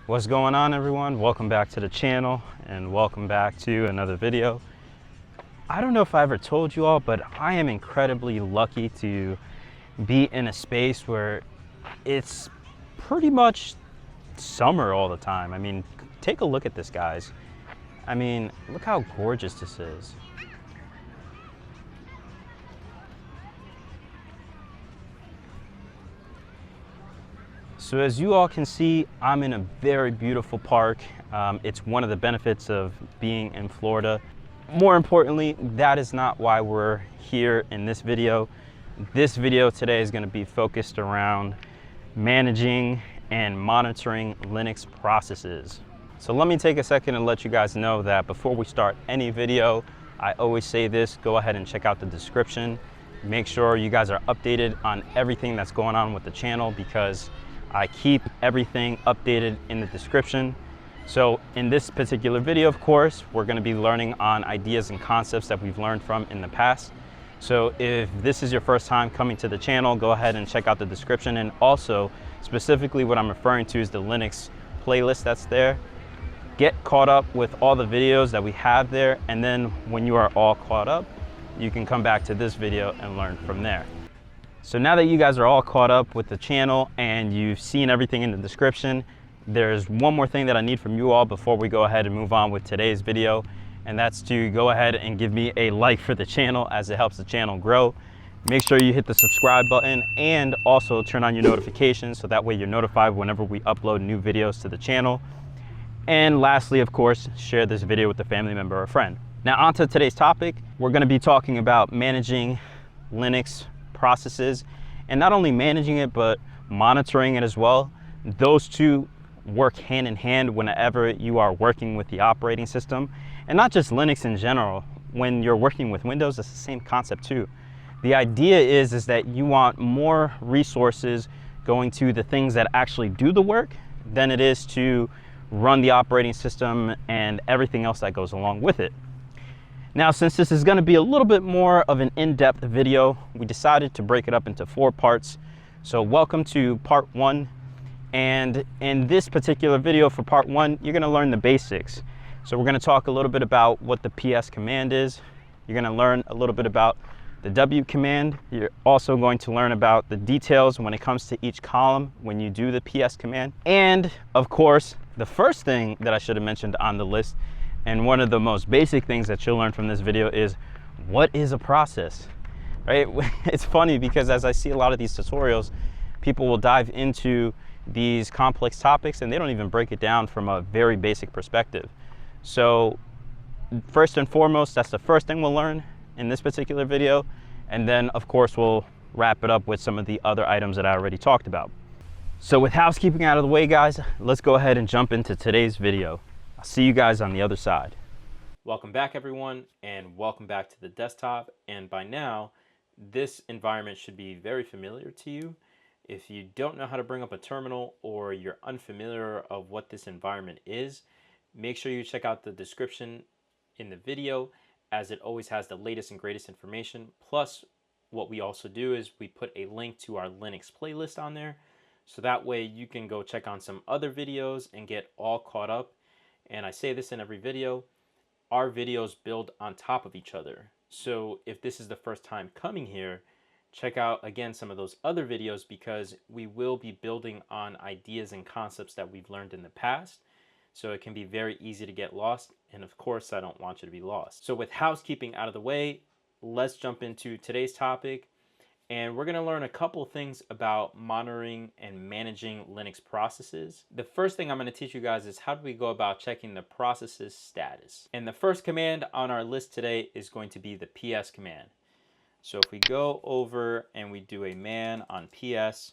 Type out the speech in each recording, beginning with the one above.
What's going on, everyone? Welcome back to the channel and welcome back to another video. I don't know if I ever told you all, but I am incredibly lucky to be in a space where it's pretty much summer all the time. I mean, take a look at this, guys. I mean, look how gorgeous this is. So as you all can see, I'm in a very beautiful park. It's one of the benefits of being in Florida. More importantly, that is not why we're here in this video. This video today is going to be focused around managing and monitoring Linux processes. So let me take a second and let you guys know that before we start any video, I always say this: go ahead and check out the description. Make sure you guys are updated on everything that's going on with the channel, because I keep everything updated in the description. So in this particular video, of course, we're going to be learning on ideas and concepts that we've learned from in the past. So if this is your first time coming to the channel, go ahead and check out the description. And also, specifically what I'm referring to is the Linux playlist that's there. Get caught up with all the videos that we have there, and then when you are all caught up, you can come back to this video and learn from there. So now that you guys are all caught up with the channel and you've seen everything in the description, there's one more thing that I need from you all before we go ahead and move on with today's video, and that's to go ahead and give me a like for the channel, as it helps the channel grow. Make sure you hit the subscribe button and also turn on your notifications so that way you're notified whenever we upload new videos to the channel. And lastly, of course, share this video with a family member or friend. Now on to today's topic. We're going to be talking about managing Linux processes, and not only managing it but monitoring it as well. Those two work hand in hand whenever you are working with the operating system, and not just Linux in general. When you're working with Windows, it's the same concept too. The idea is that you want more resources going to the things that actually do the work than it is to run the operating system and everything else that goes along with it. Now, since this is going to be a little bit more of an in-depth video, we decided to break it up into 4 parts. So welcome to part 1. And in this particular video for part 1, you're going to learn the basics. So we're going to talk a little bit about what the PS command is. You're going to learn a little bit about the W command. You're also going to learn about the details when it comes to each column when you do the PS command. And of course, the first thing that I should have mentioned on the list, and one of the most basic things that you'll learn from this video, is what is a process, right? It's funny because as I see a lot of these tutorials, people will dive into these complex topics and they don't even break it down from a very basic perspective. So first and foremost, that's the first thing we'll learn in this particular video. And then of course, we'll wrap it up with some of the other items that I already talked about. So with housekeeping out of the way, guys, let's go ahead and jump into today's video. I'll see you guys on the other side. Welcome back, everyone, and welcome back to the desktop. And by now, this environment should be very familiar to you. If you don't know how to bring up a terminal, or you're unfamiliar of what this environment is, make sure you check out the description in the video, as it always has the latest and greatest information. Plus, what we also do is we put a link to our Linux playlist on there, so that way you can go check on some other videos and get all caught up. And I say this in every video, our videos build on top of each other. So if this is the first time coming here, check out again some of those other videos, because we will be building on ideas and concepts that we've learned in the past. So it can be very easy to get lost. And of course, I don't want you to be lost. So with housekeeping out of the way, let's jump into today's topic. And we're going to learn a couple things about monitoring and managing Linux processes. The first thing I'm going to teach you guys is how do we go about checking the process's status. And the first command on our list today is going to be the PS command. So if we go over and we do a man on PS,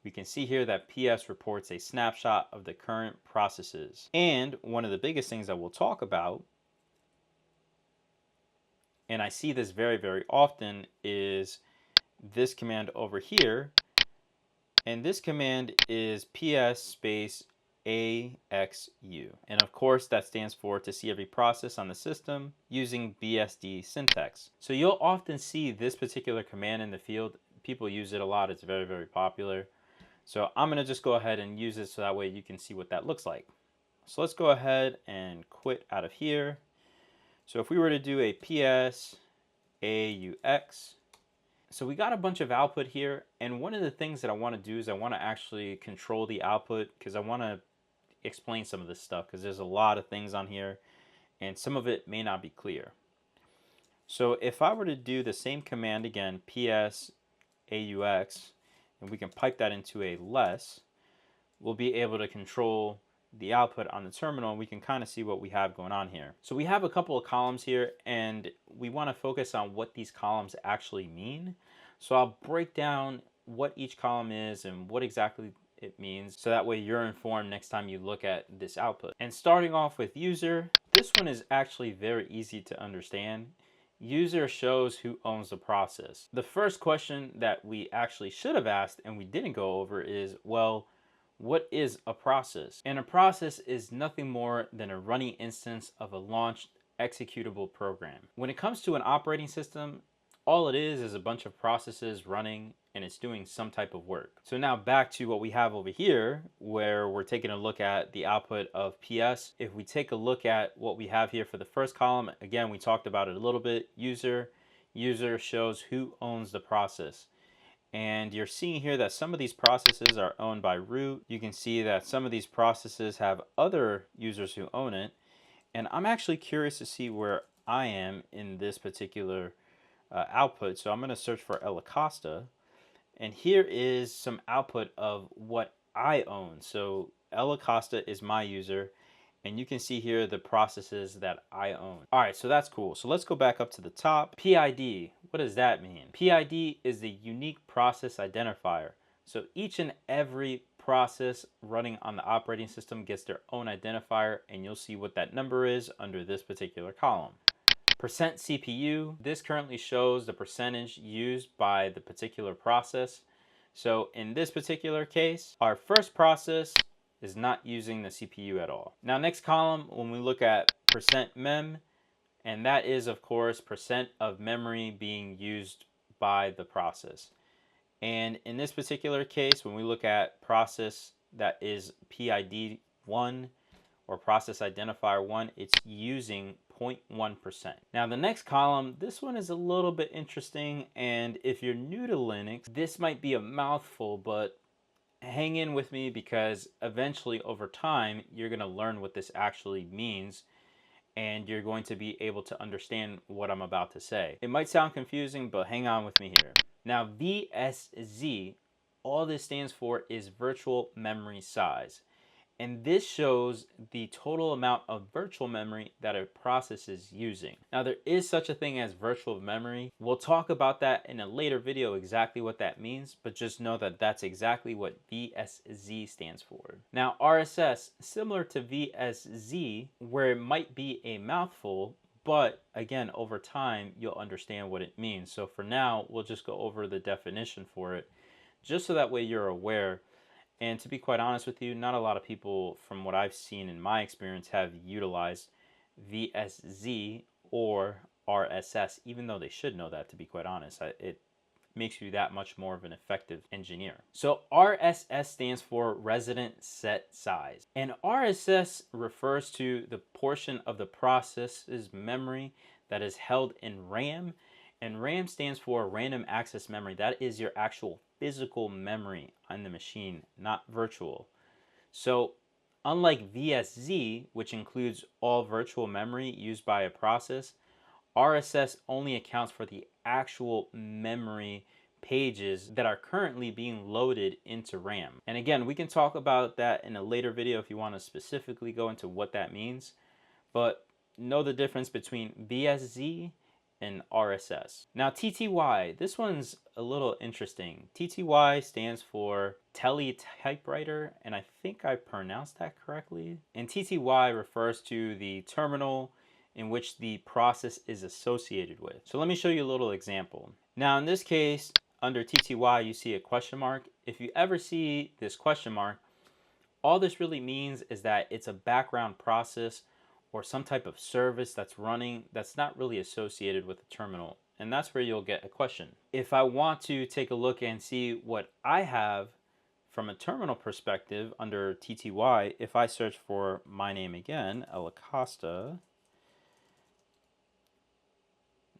we can see here that PS reports a snapshot of the current processes. And one of the biggest things that we'll talk about, and I see this very, very often, is this command over here. And this command is PS space AXU. And of course, that stands for to see every process on the system using BSD syntax. So you'll often see this particular command in the field. People use it a lot. It's very, very popular. So I'm gonna just go ahead and use it so that way you can see what that looks like. So let's go ahead and quit out of here. So if we were to do a PS AUX, so we got a bunch of output here, and one of the things that I want to do is I want to actually control the output because I want to explain some of this stuff because there's a lot of things on here and some of it may not be clear. So if I were to do the same command again, PS AUX, and we can pipe that into a less, we'll be able to control the output on the terminal, and we can kind of see what we have going on here. So we have a couple of columns here, and we want to focus on what these columns actually mean. So I'll break down what each column is and what exactly it means, so that way you're informed next time you look at this output. And starting off with user, this one is actually very easy to understand. User shows who owns the process. The first question that we actually should have asked and we didn't go over is, well, what is a process? And a process is nothing more than a running instance of a launched executable program. When it comes to an operating system, all it is a bunch of processes running and it's doing some type of work. So now back to what we have over here, where we're taking a look at the output of PS. If we take a look at what we have here for the first column, again, we talked about it a little bit. User shows who owns the process. And you're seeing here that some of these processes are owned by root. You can see that some of these processes have other users who own it. And I'm actually curious to see where I am in this particular output. So I'm going to search for El Acosta. And here is some output of what I own. So El Acosta is my user. And you can see here the processes that I own. All right, so that's cool. So let's go back up to the top. PID, what does that mean? PID is the unique process identifier. So each and every process running on the operating system gets their own identifier, and you'll see what that number is under this particular column. Percent CPU, this currently shows the percentage used by the particular process. So in this particular case, our first process is not using the CPU at all. Now next column, when we look at percent mem, and that is of course percent of memory being used by the process. And in this particular case, when we look at process that is PID 1 or process identifier 1, it's using 0.1%. Now the next column, this one is a little bit interesting, and if you're new to Linux, this might be a mouthful, but hang in with me because eventually over time you're going to learn what this actually means and you're going to be able to understand what I'm about to say. It might sound confusing, but hang on with me here. Now VSZ, all this stands for is virtual memory size. And this shows the total amount of virtual memory that a process is using. Now there is such a thing as virtual memory. We'll talk about that in a later video, exactly what that means, but just know that that's exactly what VSZ stands for. Now RSS, similar to VSZ, where it might be a mouthful, but again, over time, you'll understand what it means. So for now, we'll just go over the definition for it, just so that way you're aware. And to be quite honest with you, not a lot of people, from what I've seen in my experience, have utilized VSZ or RSS, even though they should know that, to be quite honest. It makes you that much more of an effective engineer. So RSS stands for resident set size. And RSS refers to the portion of the process's memory that is held in RAM. And RAM stands for random access memory. That is your actual physical memory on the machine, not virtual. So unlike VSZ, which includes all virtual memory used by a process, RSS only accounts for the actual memory pages that are currently being loaded into RAM. And again, we can talk about that in a later video if you want to specifically go into what that means. But know the difference between VSZ and RSS. Now TTY, this one's a little interesting. TTY stands for teletypewriter, and I think I pronounced that correctly. And TTY refers to the terminal in which the process is associated with. So let me show you a little example. Now in this case, under TTY, you see a question mark. If you ever see this question mark, all this really means is that it's a background process or some type of service that's running that's not really associated with the terminal. And that's where you'll get a question. If I want to take a look and see what I have from a terminal perspective under TTY, if I search for my name again, El Acosta,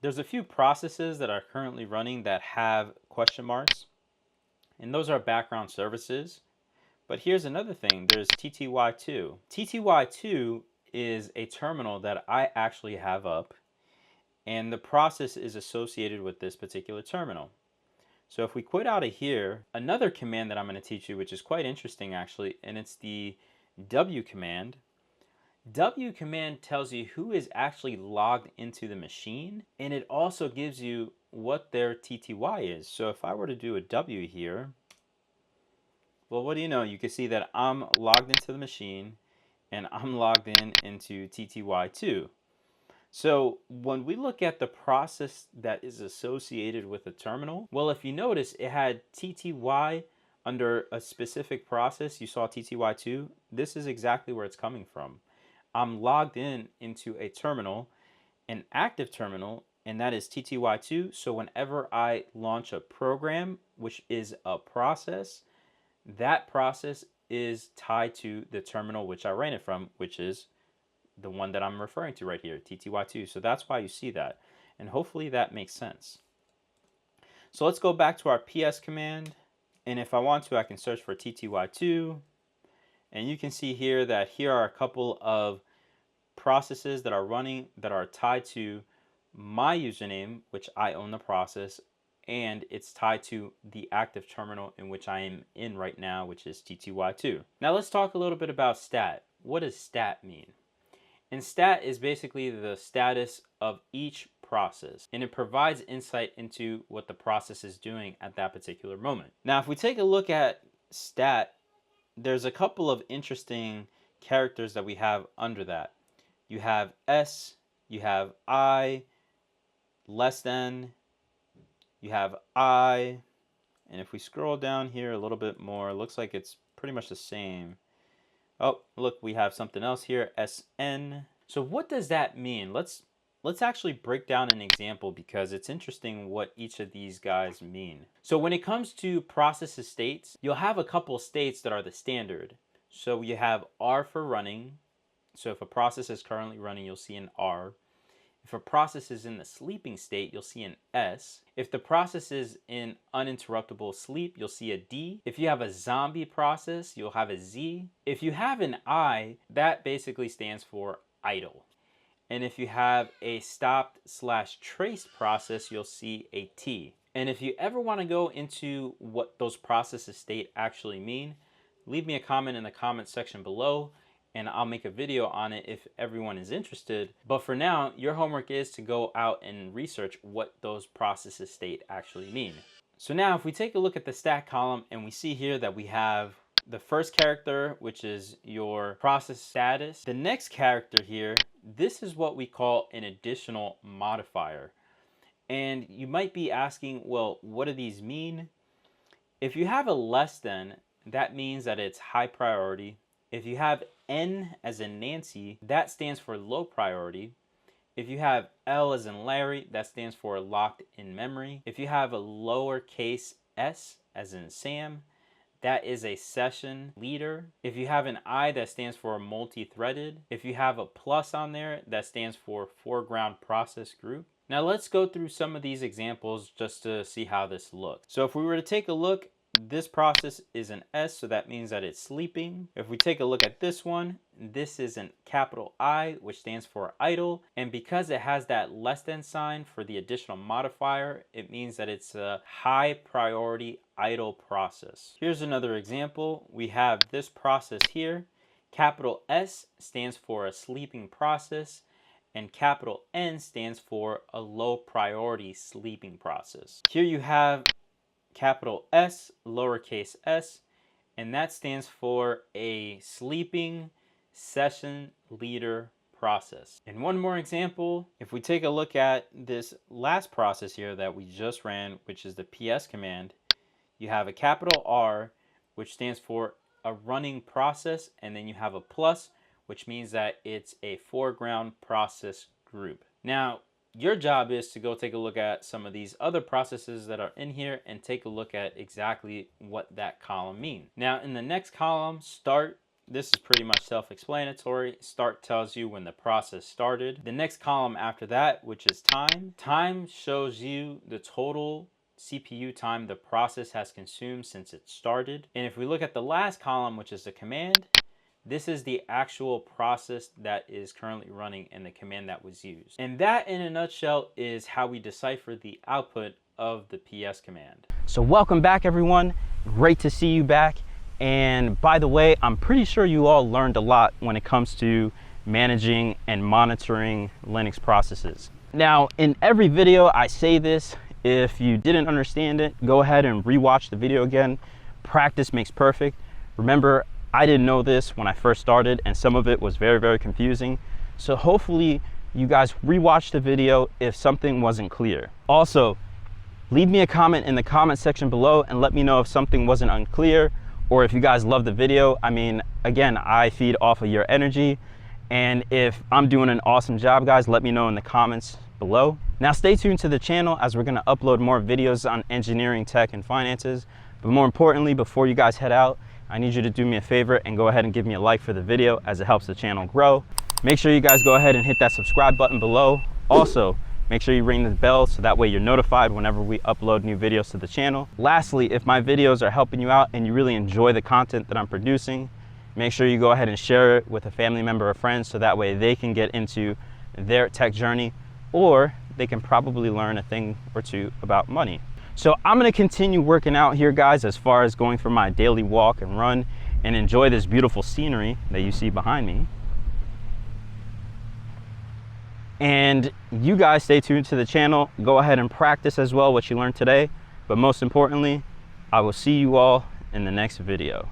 there's a few processes that are currently running that have question marks, and those are background services. But here's another thing, there's TTY2. TTY2 is a terminal that I actually have up, and the process is associated with this particular terminal. So if we quit out of here, another command that I'm going to teach you, which is quite interesting actually, and it's the W command. W command tells you who is actually logged into the machine, and it also gives you what their TTY is. So if I were to do a W here, well, what do you know? You can see that I'm logged into the machine and I'm logged into TTY2. So when we look at the process that is associated with a terminal, well, if you notice, it had TTY under a specific process. You saw TTY2. This is exactly where it's coming from. I'm logged into a terminal, an active terminal, and that is TTY2. So whenever I launch a program, which is a process, that process is tied to the terminal which I ran it from, which is the one that I'm referring to right here, TTY2. So that's why you see that. And hopefully that makes sense. So let's go back to our PS command. And if I want to, I can search for TTY2. And you can see here that here are a couple of processes that are running that are tied to my username, which I own the process, and it's tied to the active terminal in which I am in right now, which is TTY2. Now let's talk a little bit about stat. What does stat mean? And stat is basically the status of each process, and it provides insight into what the process is doing at that particular moment. Now, if we take a look at stat, there's a couple of interesting characters that we have under that. You have S, you have I, less than, you have I, and if we scroll down here a little bit more, it looks like it's pretty much the same. Oh, look, we have something else here, SN. So what does that mean? Let's actually break down an example because it's interesting what each of these guys mean. So when it comes to processes states, you'll have a couple states that are the standard. So you have R for running. So if a process is currently running, you'll see an R. If a process is in the sleeping state, you'll see an S. If the process is in uninterruptible sleep, you'll see a D. If you have a zombie process, you'll have a Z. If you have an I, that basically stands for idle. And if you have a stopped/traced process, you'll see a T. And if you ever want to go into what those processes state actually mean, leave me a comment in the comment section below, and I'll make a video on it if everyone is interested. But for now, your homework is to go out and research what those processes state actually mean. So now if we take a look at the stat column, and we see here that we have the first character, which is your process status. The next character here, this is what we call an additional modifier. And you might be asking, well, what do these mean? If you have a less than, that means that it's high priority. If you have N as in Nancy, that stands for low priority. If you have L as in Larry, that stands for locked in memory. If you have a lowercase s as in Sam, that is a session leader. If you have an I, that stands for multi-threaded. If you have a plus on there, that stands for foreground process group. Now let's go through some of these examples just to see how this looks. So if we were to take a look, this process is an S, so that means that it's sleeping. If we take a look at this one, this is an capital I, which stands for idle. And because it has that less than sign for the additional modifier, it means that it's a high priority idle process. Here's another example. We have this process here. Capital S stands for a sleeping process, and capital N stands for a low priority sleeping process. Here you have capital S, lowercase s, and that stands for a sleeping session leader process. And one more example, if we take a look at this last process here that we just ran, which is the PS command, you have a capital R, which stands for a running process, and then you have a plus, which means that it's a foreground process group. Now, Your job is to go take a look at some of these other processes that are in here and take a look at exactly what that column means. Now in the next column, start, this is pretty much self-explanatory. Start tells you when the process started. The next column after that, which is time, time shows you the total CPU time the process has consumed since it started. And if we look at the last column, which is the command, this is the actual process that is currently running and the command that was used. And that in a nutshell is how we decipher the output of the PS command. So welcome back everyone. Great to see you back. And by the way, I'm pretty sure you all learned a lot when it comes to managing and monitoring Linux processes. Now in every video I say this, if you didn't understand it, go ahead and rewatch the video again. Practice makes perfect. Remember, I didn't know this when I first started and some of it was very, very confusing. So hopefully you guys rewatch the video if something wasn't clear. Also, leave me a comment in the comment section below and let me know if something wasn't unclear or if you guys love the video. I mean, again, I feed off of your energy. And if I'm doing an awesome job, guys, let me know in the comments below. Now stay tuned to the channel as we're gonna upload more videos on engineering, tech, and finances. But more importantly, before you guys head out, I need you to do me a favor and go ahead and give me a like for the video as it helps the channel grow. Make sure you guys go ahead and hit that subscribe button below. Also, make sure you ring the bell so that way you're notified whenever we upload new videos to the channel. Lastly, if my videos are helping you out and you really enjoy the content that I'm producing, make sure you go ahead and share it with a family member or friend so that way they can get into their tech journey or they can probably learn a thing or two about money. So I'm gonna continue working out here, guys, as far as going for my daily walk and run and enjoy this beautiful scenery that you see behind me. And you guys stay tuned to the channel. Go ahead and practice as well what you learned today. But most importantly, I will see you all in the next video.